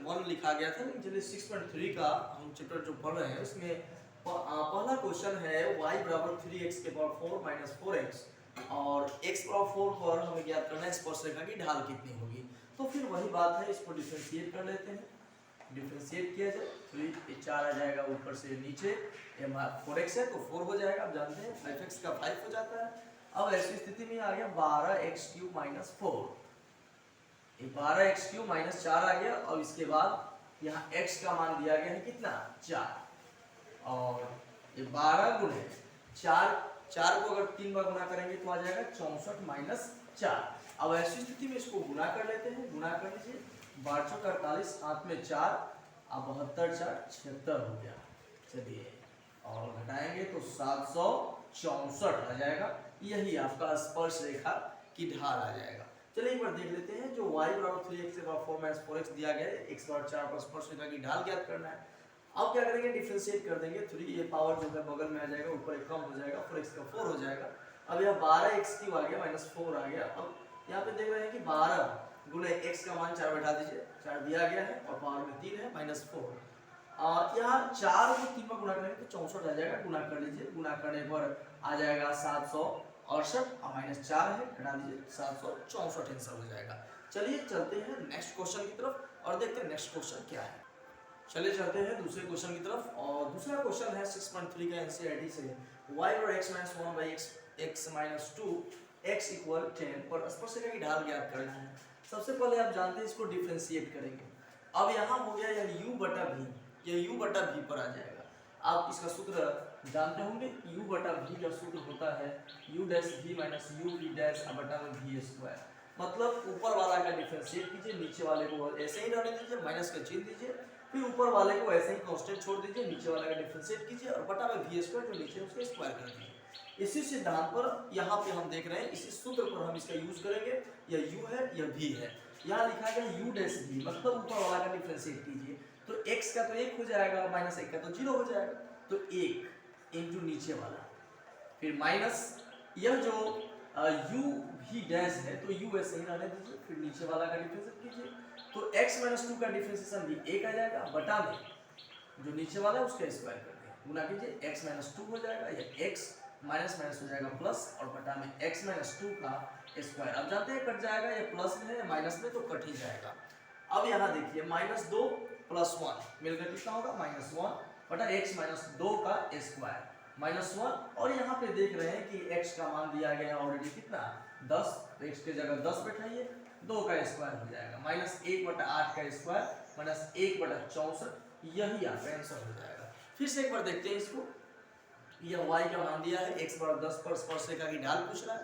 6.1 लिखा गया था, लेकिन चलिए 6.3 का हम चैप्टर जो पढ़ रहे हैं उसमें पहला क्वेश्चन है y बराबर 3x के पावर 4 माइनस 4x और x पावर 4 पर हमें ज्ञात करना है स्पर्शरेखा की ढाल कितनी होगी। तो फिर वही बात है, इसको डिफरेंशिएट कर लेते हैं। डिफरेंशिएट किया जाए 3 ये 4 आ जाएगा ऊपर से नीचे, ये 4x है तो 4 हो जाएगा, आप जानते हैं 5x का 5 हो जाता है। अब ऐसी स्थिति में आ गया 12x³ माइनस 4, ये 12x³ माइनस 4 आ गया और इसके बाद यहाँ x का मान दिया गया है कितना 4 और ये 12 गुणे 4 को अगर 3 बार गुना करेंगे तो आ जाएगा 64 माइनस 4। अब ऐसी स्थिति में इसको गुना कर लेते हैं, गुना कर लीजिए 12 चौक 48 हाथ में 4 अब 72 4 76 हो गया। चलिए और घटाएंगे तो 764 आ जाएगा, यही आपका स्पर्श रेखा की ढाल आ जाएगा। चलिए एक बार देख लेते हैं, जो y बराबर 3x के पावर 4 माइनस 4x दिया गया है, x बराबर 4 पर स्पर्श रेखा की ढाल ज्ञात करना है। अब क्या करेंगे, डिफरेंशिएट कर देंगे, 3 ये पावर जो है बगल में आ जाएगा, ऊपर एक कम हो जाएगा, 4x का 4 हो जाएगा। अब यहाँ 12x³ आ गया माइनस 4 आ गया। अब यहाँ पे देख रहे हैं कि 12 गुणे x का मान 4 बैठा दीजिए, 4 दिया गया है और पावर में 3 है माइनस 4। यहाँ 4 को 3 पर गुना करेंगे तो 64 आ जाएगा, गुना कर लीजिए, गुना करने पर आ जाएगा 768 और माइनस 4 है, घटा दीजिए 764 आंसर हो जाएगा। चलिए चलते हैं नेक्स्ट क्वेश्चन की तरफ और देखते हैं नेक्स्ट क्वेश्चन क्या है। चलिए चलते हैं दूसरे क्वेश्चन की तरफ और दूसरा क्वेश्चन है 6.3 का एनसीईआरटी से y और x - 1 by x - 2 x = 10 पर स्पर्शरेखा की ढाल ज्ञात करना है। सबसे पहले आप जानते हैं इसको डिफरेंशिएट करेंगे। अब यहाँ हो गया यह u/v, ये u/v पर आ जाएगा। आप इसका सूत्र जानते होंगे, u/v का सूत्र होता है u' - uv'/v²। मतलब ऊपर वाला का डिफरेंशिएट कीजिए, नीचे वाले को ऐसे ही रहने दीजिए, माइनस का चिन्ह दीजिए, फिर ऊपर वाले को ऐसे ही कांस्टेंट छोड़ दीजिए, नीचे वाले का डिफरेंशिएट कीजिए और बटा में v² जो नीचे उसके स्क्वायर कर दीजिए। इसी सिद्धांत पर यहाँ पे हम देख रहे हैं, इसी सूत्र पर हम इसका यूज करेंगे। यह u है, यह v है, यहाँ लिखा गया u'(v), मतलब ऊपर वाला का डिफरेंशिएट कीजिए तो x का तो 1 हो जाएगा, माइनस 1 का तो 0 हो जाएगा, तो 1 इंटू नीचे वाला, फिर माइनस यह जो uv' है तो u ऐसे ही रहने दीजिए, फिर नीचे वाला का डिफरेंशिएट कीजिए तो x - 2 का डिफरेंशिएशन भी 1 आ जाएगा, बटा में जो नीचे वाला है उसका स्क्वायर कर देंगे, गुना कीजिए x - 2 हो जाएगा, या x माइनस माइनस हो जाएगा प्लस और बटा में x - 2 का स्क्वायर। अब जानते हैं कट जाएगा, ये प्लस में है माइनस में तो कट ही जाएगा। अब यहाँ देखिए -2 + 1 मिलकर कितना होगा -1 बटा x - 2 का स्क्वायर -1, और यहाँ पे देख रहे हैं कि x का मान दिया गया है ऑलरेडी कितना 10, तो x की जगह 10 बैठाइए, 2 का स्क्वायर हो जाएगा, -1/8 का स्क्वायर -1/64, यही आपका आंसर हो जाएगा। फिर से एक बार देखते हैं इसको, यह y का मान दिया है, x = 10 पर स्पर्शरेखा की ढाल पूछ रहा है।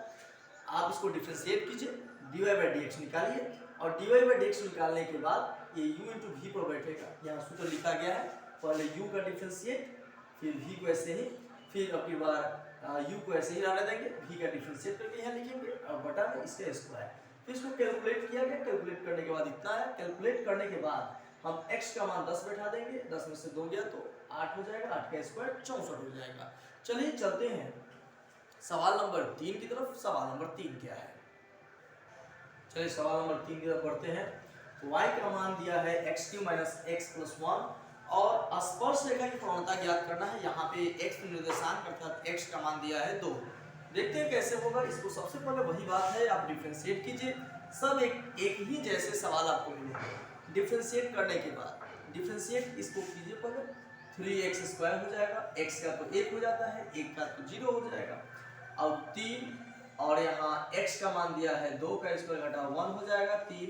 आप इसको डिफरेंशिएट कीजिए, dy/dx निकालिए और dy/dx निकालने के बाद ये u × v पर बैठेगा। यहाँ सूत्र लिखा गया है, पहले u का डिफरेंशिएट, फिर v को ऐसे ही, फिर अपनी बार u को ऐसे ही रहने देंगे, v का डिफरेंशिएट करके यहाँ लिखेंगे और बटा में इसका स्क्वायर। फिर इसको कैलकुलेट किया गया, कैलकुलेट करने के बाद इतना है, कैलकुलेट करने के बाद हम x का मान 10 बैठा देंगे, 10 में से 2 गया तो 8 हो जाएगा, 8 का स्क्वायर 64 हो जाएगा। चलिए चलते हैं सवाल नंबर 3 की तरफ। सवाल नंबर 3 क्या है, चलिए सवाल नंबर 3 की तरफ बढ़ते हैं। y का मान दिया है x³ - x + 1 और स्पर्श रेखा की प्रवणता ज्ञात करना है। यहाँ पे x निर्देशांक अर्थात x का मान दिया है 2। देखते हैं कैसे होगा इसको। सबसे पहले वही बात है, आप डिफरेंशिएट कीजिए, सब एक ही जैसे सवाल आपको मिलेंगे। डिफरेंशिएट करने के बाद डिफरेंशिएट इसको कीजिए, पहले 3x² हो जाएगा, x का तो 1 हो जाता है, 1 का तो 0 हो जाएगा, अब 3 और यहाँ x का मान दिया है 2 का स्क्वायर घटा 1 हो जाएगा, 3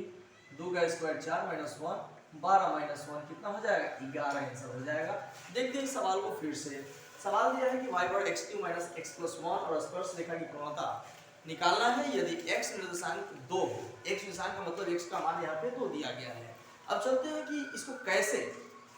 2 का स्क्वायर 4 -1 12 - 1 कितना हो जाएगा 11 आंसर हो जाएगा। देखते हैं सवाल को फिर से। सवाल दिया है कि y = x³ - x + 1 और स्पर्श रेखा की प्रवणता निकालना है यदि x निर्देशांक 2 हो। x निर्देशांक का मतलब x का मान यहाँ पे 2 दिया गया है। अब चलते हैं कि इसको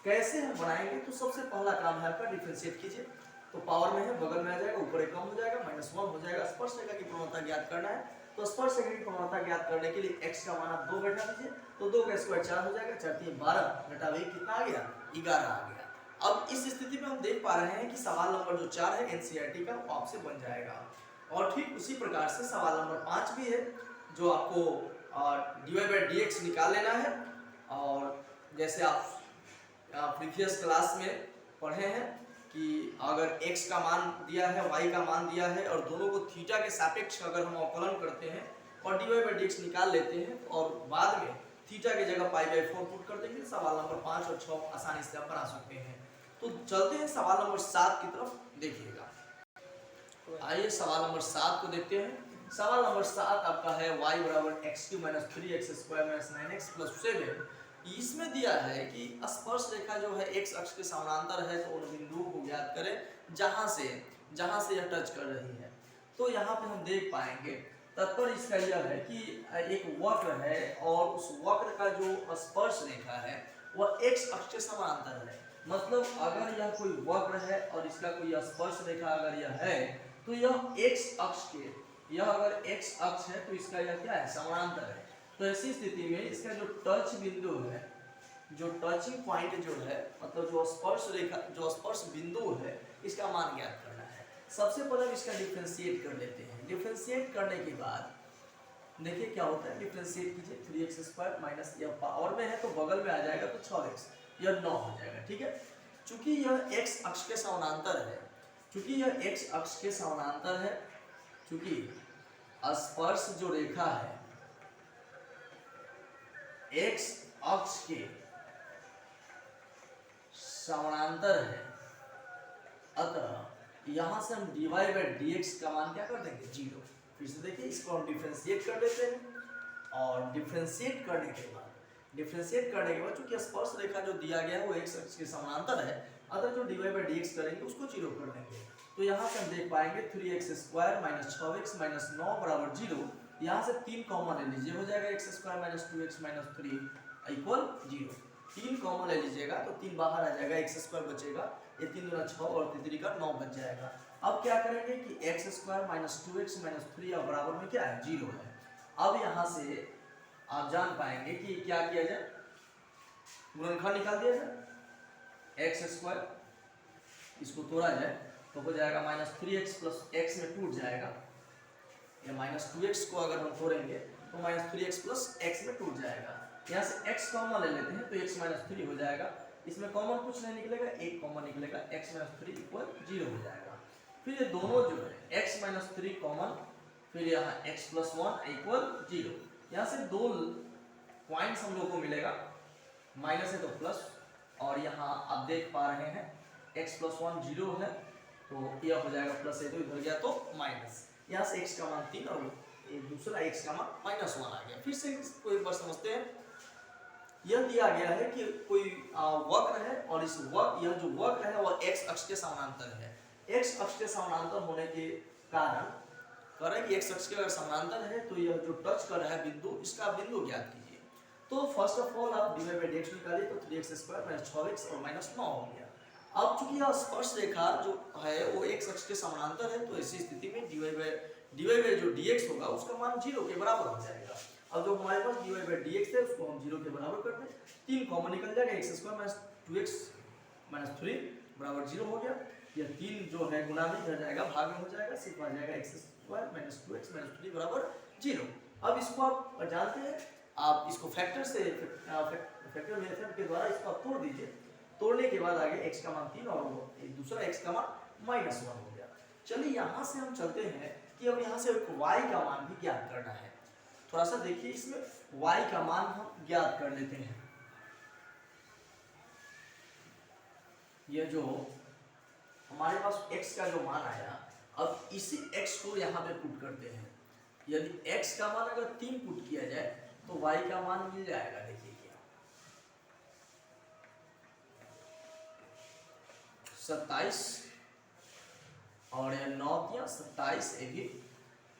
कैसे हम बनाएंगे। तो सबसे पहला काम है आपका डिफरेंशिएट कीजिए, तो पावर में है बगल में आ जाएगा, ऊपर एक कम हो जाएगा, -1 हो जाएगा। स्पर्श रेखा की प्रवणता ज्ञात करना है, तो स्पर्श रेखा की प्रवणता ज्ञात करने के लिए x का मान आप 2 बैठा दीजिए, तो 2 का स्क्वायर 4 हो जाएगा, 4 3 12 घटा 1 कितना आ गया 11 आ गया। अब इस स्थिति में हम देख पा रहे हैं कि सवाल नंबर जो 4 है एनसीईआरटी का वो आपसे बन जाएगा। और ठीक उसी प्रकार से सवाल नंबर 5 भी है, जो आपको dy/dx निकाल लेना है और जैसे आप प्रीवियस क्लास में पढ़े हैं कि अगर x का मान दिया है, y का मान दिया है और दोनों को थीटा के सापेक्ष अगर हम अवकलन करते हैं और dy/dx निकाल लेते हैं और बाद में थीटा की जगह π/4 पुट कर देंगे, सवाल नंबर 5 और 6 आसानी से आप बना सकते हैं। तो चलते हैं सवाल नंबर 7 की तरफ, देखिएगा। आइए सवाल नंबर 7 को देखते हैं। सवाल नंबर 7 आपका है y बराबर x³ - 3x² - 9x + 7। इसमें दिया है कि स्पर्श रेखा जो है x अक्ष के समानांतर है, तो उन बिंदुओं को ज्ञात करें जहां से यह टच कर रही है। तो यहाँ पे हम देख पाएंगे तत्पर इसका यह है कि एक वक्र है और उस वक्र का जो स्पर्श रेखा है वह x अक्ष के समानांतर है। मतलब अगर यह कोई वक्र है और इसका कोई स्पर्श रेखा अगर यह है तो यह x अक्ष के, यह अगर x अक्ष है तो इसका यह क्या है, समानांतर है। तो ऐसी स्थिति में इसका जो टच बिंदु है, जो टचिंग पॉइंट जो है, मतलब जो स्पर्श रेखा, जो स्पर्श बिंदु है, इसका मान ज्ञात करना है। सबसे पहले इसका डिफरेंशिएट कर लेते हैं। डिफरेंशिएट करने के बाद देखिए क्या होता है, डिफरेंशिएट कीजिए। 3x² माइनस, यह पावर में है तो बगल में आ जाएगा तो 6x, यह 9 हो जाएगा, ठीक है। चूंकि यह x अक्ष के समानांतर है, चूंकि यह x अक्ष के समानांतर है, चूंकि स्पर्श जो रेखा है x अक्ष के समानांतर है, अतः यहां से हम dy/dx का मान क्या कर देंगे, 0। फिर से देखिए, इसको हम डिफरेंशिएट कर लेते हैं और डिफरेंशिएट करने के बाद चूंकि स्पर्श रेखा जो दिया गया है वो x अक्ष के समानांतर है, अतः जो dy/dx करेंगे उसको 0 कर देंगे। तो यहाँ से हम देख पाएंगे 3x² - 6x - 9 बराबर 0। यहाँ से 3 कॉमन ले लीजिए, हो जाएगा x² - 2x - 3 = 0। 3 कॉमन ले लीजिएगा तो 3 बाहर आ जाएगा, x² बचेगा, ये 3 दूना 6 और 3 का 9 बच जाएगा। अब क्या करेंगे कि x² - 2x - 3 अब बराबर में क्या है, 0 है। अब यहाँ से आप जान पाएंगे कि क्या किया जाए, गुणनखंड निकाल दिया जाए। x² इसको तोड़ा जाए तो हो जाएगा -3x + x में टूट जाएगा, या -2x को अगर हम तोड़ेंगे तो -3x + x में टूट जाएगा। यहाँ से x कॉमन ले लेते हैं तो x - 3 हो जाएगा, इसमें कॉमन कुछ नहीं निकलेगा, एक कॉमन निकलेगा, x - 3 = 0 हो जाएगा। फिर ये दोनों जो है x - 3 कॉमन, फिर यहाँ x + 1 = 0। यहाँ से 2 पॉइंट्स हम लोग को मिलेगा, माइनस है तो प्लस, और यहाँ आप देख पा रहे हैं x + 1 0 है तो यह हो जाएगा प्लस है तो इधर गया तो माइनस। यहाँ से x का मान 3 और दूसरा x का मान -1 आ गया। फिर से इसको एक बार समझते हैं। यह दिया गया है कि कोई वक्र है और इस यह जो वक्र है वह x अक्ष के समानांतर है। x अक्ष के समानांतर होने के कारण करें कि x अक्ष के अगर समानांतर है तो यह जो टच कर रहा है बिंदु, इसका बिंदु ज्ञात कीजिए। तो फर्स्ट ऑफ ऑल आप dy/dx निकालिए तो 3x² - 6x और -9 हो गया। अब चूंकि यह स्पर्श रेखा जो है वो x अक्ष के समानांतर है, तो ऐसी स्थिति में dy जो dx होगा उसका मान 0 के बराबर हो जाएगा। अब जो हमारे पास dy/dx है उसको हम 0 के बराबर कर दें, 3 कॉमन निकल जाएगा, x² - 2x - 3 बराबर 0 हो गया। यह 3 जो है गुना में इधर जाएगा, भाग में हो जाएगा, सिर्फ आ जाएगा x² - 2x - 3 बराबर 0। अब इसको आप जानते हैं, आप इसको फैक्टर से फैक्टर मेथड के द्वारा इसको आप तोड़ दीजिए। तोड़ने के बाद आगे x का मान 3 और दूसरा x का मान -1 हो गया। चलिए यहाँ से हम चलते हैं कि अब यहाँ से y का मान भी ज्ञात करना है। थोड़ा सा देखिए, इसमें y का मान हम ज्ञात कर लेते हैं। ये जो हमारे पास x का जो मान आया, अब इसी x को यहाँ पे पुट करते हैं। यदि x का मान अगर 3 पुट किया जाए तो y का मान मिल जाएगा। देखिए 27 और यह 9 किया 27,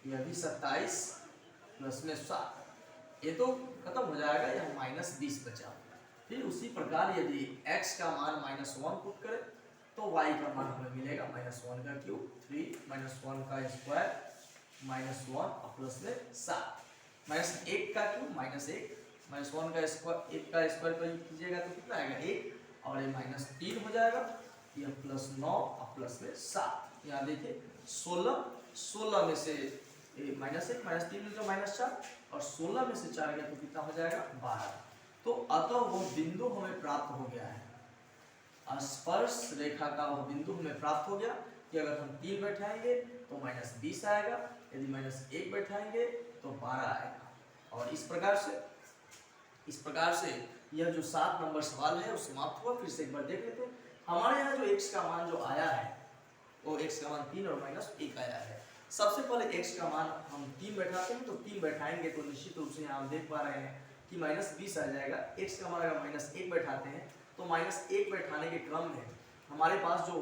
यह भी 27 प्लस में 7, ये तो खत्म हो जाएगा, यह -20 बचा। फिर उसी प्रकार यदि x का मान -1 पुट करें तो y का मान हमें मिलेगा -1 का क्यूब, 3 -1 का स्क्वायर -1 और प्लस में 7, -1 का क्यूब -1 -1 का स्क्वायर, 1 का स्क्वायर पर कीजिएगा तो कितना आएगा 1, और ये -3 हो जाएगा, यह +9 और प्लस में 7। यहाँ देखिए 16 में से -1 -3 में तो -4 और 16 में से 4 गया तो कितना हो जाएगा 12। तो अतः वह बिंदु हमें प्राप्त हो गया है, स्पर्श रेखा का वह बिंदु हमें प्राप्त हो गया कि अगर हम 3 बैठाएंगे तो -20 आएगा, यदि -1 बैठाएंगे तो 12 आएगा। और इस प्रकार से यह जो 7 नंबर सवाल है वो समाप्त हुआ। फिर से एक बार देख लेते हैं। हमारे यहाँ जो x का मान जो आया है वो x का मान 3 और -1 आया है। सबसे पहले x का मान हम 3 बैठाते हैं, तो 3 बैठाएंगे तो निश्चित रूप से यहाँ हम देख पा रहे हैं कि -20 आ जाएगा। x का मान अगर -1 बैठाते हैं तो -1 बैठाने के क्रम में हमारे पास जो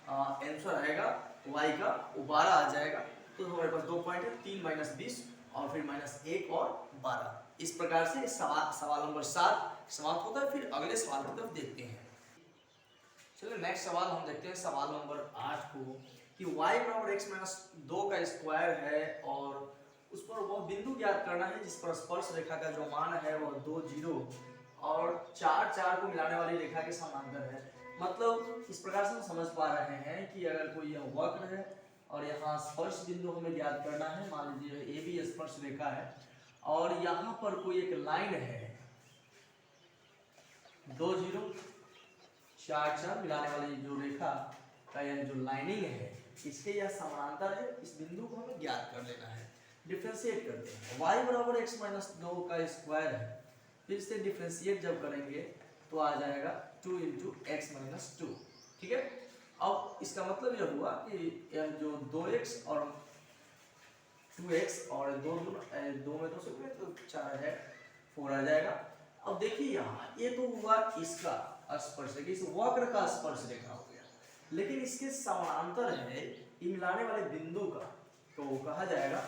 आंसर आएगा y का वो 12 आ जाएगा। तो हमारे पास 2 पॉइंट है, 3 - 20 और फिर -1 और 12। इस प्रकार से सवाल नंबर 7 समाप्त होता है। फिर अगले सवाल की तरफ देखते हैं। चलिए नेक्स्ट सवाल हम देखते हैं, सवाल नंबर 8 को, कि y बराबर x - 2 का स्क्वायर है और उस पर वह बिंदु ज्ञात करना है जिस पर स्पर्श रेखा का जो मान है वह 2 जीरो और 4 4 को मिलाने वाली रेखा के समांतर है। मतलब इस प्रकार से हम समझ पा रहे हैं कि अगर कोई यह वक्र है और यहाँ स्पर्श बिंदु हमें ज्ञात करना है, मान लीजिए AB स्पर्श रेखा है और यहाँ पर कोई एक लाइन है 2 जीरो 4 4 मिलाने वाली जो रेखा का यह जो लाइनिंग है इसके यह समानांतर है। इस बिंदु को हमें ज्ञात कर लेना है। डिफरेंशिएट करते हैं। y बराबर x - 2 का स्क्वायर है, फिर से डिफरेंशिएट जब करेंगे तो आ जाएगा 2 × x - 2। ठीक है। अब इसका मतलब यह हुआ कि यह जो 2x और 2x और 2 में 2 से तो 4 आ जाएगा, 4 आ जाएगा। अब देखिए यहाँ ये तो हुआ इसका स्पर्श रेखा, इस वक्र का स्पर्श रेखा हो गया, लेकिन इसके समानांतर है मिलाने वाले बिंदु का, तो वो कहा जाएगा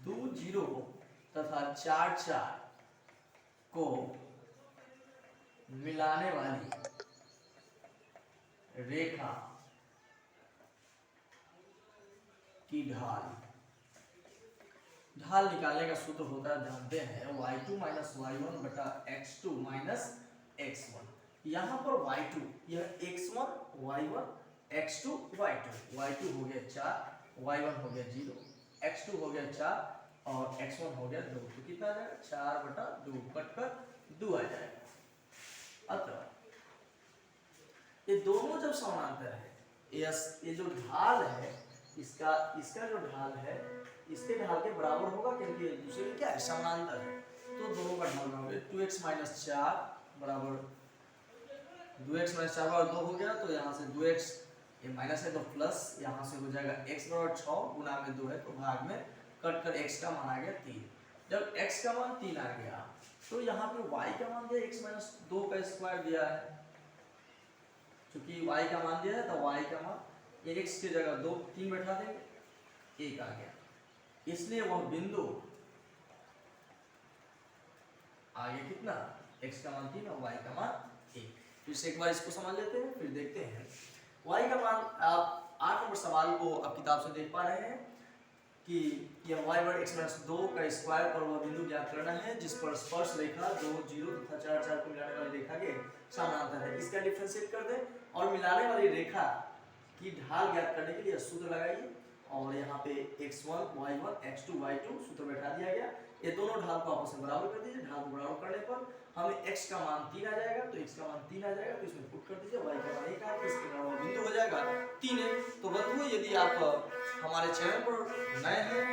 2 जीरो तथा 4 4 को मिलाने वाली रेखा की ढाल निकालने का सूत्र होता है, जानते हैं, y2 - y1 बटा x2 - x1। यहाँ पर y2 यह x1 y1 x2 y2 हो गया 4, y1 हो गया 0, x2 हो गया 4 और x1 हो गया 2। तो कितना आ जाएगा 4 बटा 2 कटकर 2 आ जाएगा। अतः ये दोनों जब समानांतर है, ये जो ढाल है इसका जो ढाल है इसके ढाल के बराबर होगा, क्योंकि दूसरे में क्या है समानांतर है। तो दोनों का ढाल होगा 2x - 4 बराबर 2x - 4 बराबर 2 हो गया। तो यहाँ से 2x ये माइनस है तो प्लस, यहाँ से हो जाएगा x बराबर 6 गुना में 2 है तो भाग में कट कर x का मान आ गया 3। जब x का मान 3 आ गया तो यहाँ पे y का मान दिया x - 2 का स्क्वायर दिया है। क्योंकि y का मान दिया है तो y का मान x की जगह 2 3 बैठा देंगे, 1 आ गया। इसलिए वह बिंदु आगे कितना, x का मान 3 और y का मान 1। फिर से एक बार इसको समझ लेते हैं, फिर देखते हैं। y का मान आप 8 नंबर सवाल को आप किताब से देख पा रहे हैं कि यह y बराबर x - 2 का स्क्वायर पर वह बिंदु ज्ञात करना है जिस पर स्पर्श रेखा 2 जीरो तथा 4 4 को मिलाने वाली रेखा के समानांतर है। इसका डिफरेंशिएट कर दें और मिलाने वाली रेखा की ढाल ज्ञात करने के लिए सूत्र लगाइए और यहाँ पे x1 y1 x2 y2 सूत्र बैठा दिया गया। ये दोनों ढाल को आपस में बराबर कर दीजिए। ढाल को बराबर करने पर हमें x का मान 3 आ जाएगा, तो x का मान 3 आ जाएगा तो इसमें पुट कर दीजिए। y का मान 1 आ गया, इसके अलावा बिंदु हो जाएगा 3 है। तो बंधुओं, यदि आप हमारे चैनल पर नए हैं,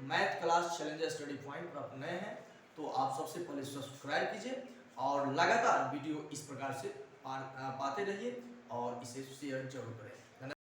math class challenger study point पर आप नए हैं, तो आप सबसे पहले सब्सक्राइब कीजिए और लगातार वीडियो इस प्रकार से पाते रहिए और इसे शेयर जरूर करें।